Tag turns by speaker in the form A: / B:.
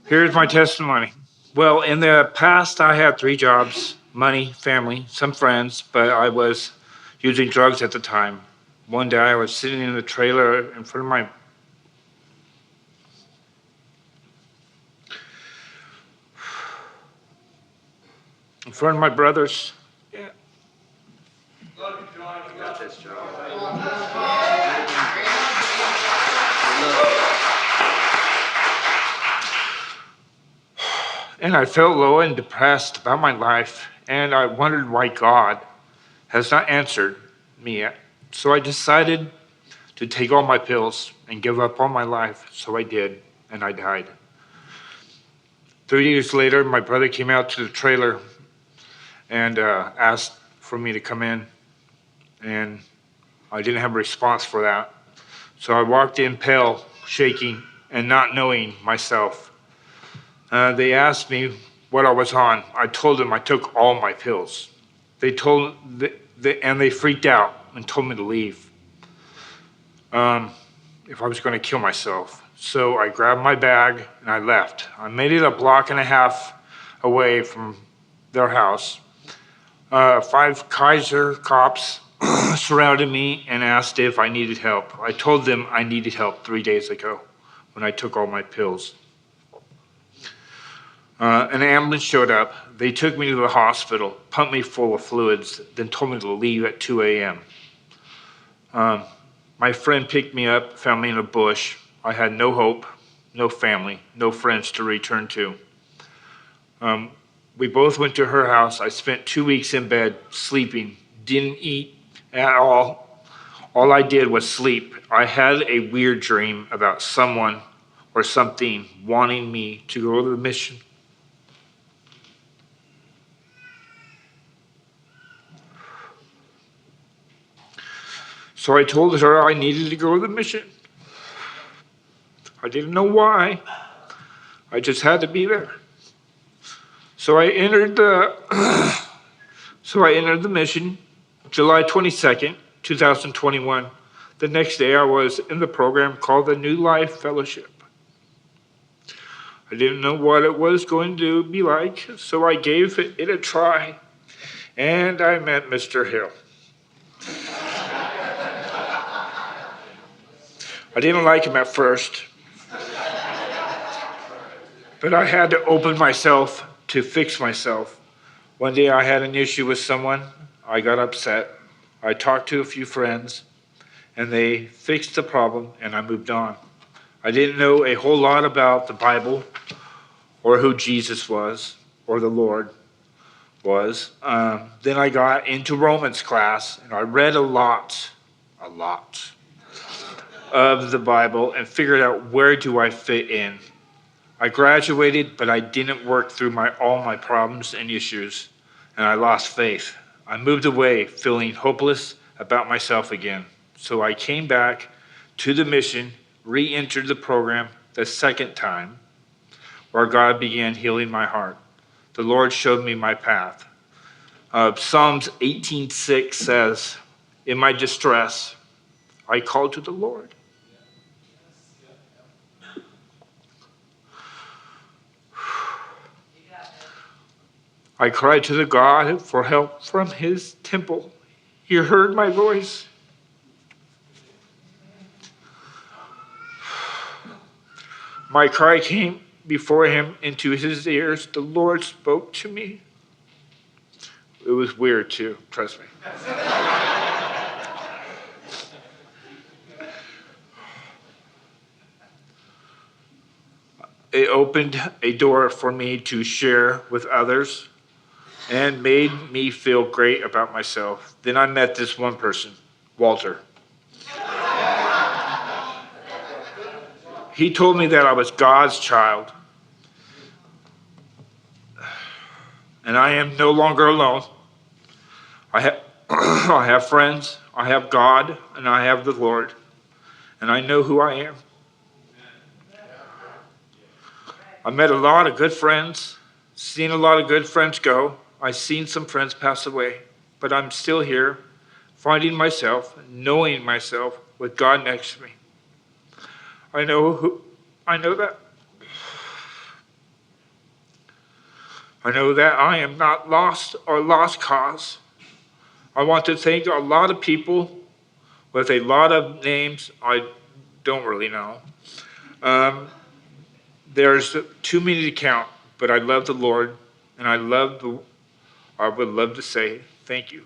A: Here's my testimony. Well, in the past, I had 3 jobs, money, family, some friends, but I was using drugs at the time. One day, I was sitting in the trailer in front of my brothers. Yeah. And I felt low and depressed about my life, and I wondered why God has not answered me yet. So I decided to take all my pills and give up on my life. So I did, and I died. 3 years later, my brother came out to the trailer and asked for me to come in, and I didn't have a response for that. So I walked in pale, shaking, and not knowing myself. They asked me what I was on. I told them I took all my pills. And they freaked out and told me to leave if I was going to kill myself. So I grabbed my bag and I left. I made it a block and a half away from their house. 5 Kaiser cops surrounded me and asked if I needed help. I told them I needed help 3 days ago when I took all my pills. An ambulance showed up. They took me to the hospital, pumped me full of fluids, then told me to leave at 2 a.m. My friend picked me up, found me in a bush. I had no hope, no family, no friends to return to. We both went to her house. I spent 2 weeks in bed, sleeping, didn't eat at all. All I did was sleep. I had a weird dream about someone or something wanting me to go to the mission. So I told her I needed to go to the mission. I didn't know why. I just had to be there. So I entered the mission July 22nd, 2021. The next day I was in the program called the New Life Fellowship. I didn't know what it was going to be like, so I gave it a try, and I met Mr. Hill. I didn't like him at first, but I had to open myself to fix myself. One day I had an issue with someone. I got upset. I talked to a few friends, and they fixed the problem, and I moved on. I didn't know a whole lot about the Bible or who Jesus was or the Lord was. Then I got into Romans class, and I read a lot of the Bible and figured out where do I fit in. I graduated, but I didn't work through all my problems and issues, and I lost faith. I moved away feeling hopeless about myself again. So I came back to the mission, re-entered the program the second time, where God began healing my heart. The Lord showed me my path. Psalms 18:6 says, "In my distress, I called to the Lord." I cried to the God for help from his temple. He heard my voice. My cry came before him into his ears. The Lord spoke to me. It was weird too, trust me. It opened a door for me to share with others and made me feel great about myself. Then I met this one person, Walter. He told me that I was God's child, and I am no longer alone. I have friends, I have God, and I have the Lord, and I know who I am. I met a lot of good friends, seen a lot of good friends go. I've seen some friends pass away, but I'm still here, finding myself, knowing myself with God next to me. I know that I know that I am not lost or lost cause. I want to thank a lot of people with a lot of names I don't really know. Um, there's too many to count, but I love the Lord, and I would love to say thank you.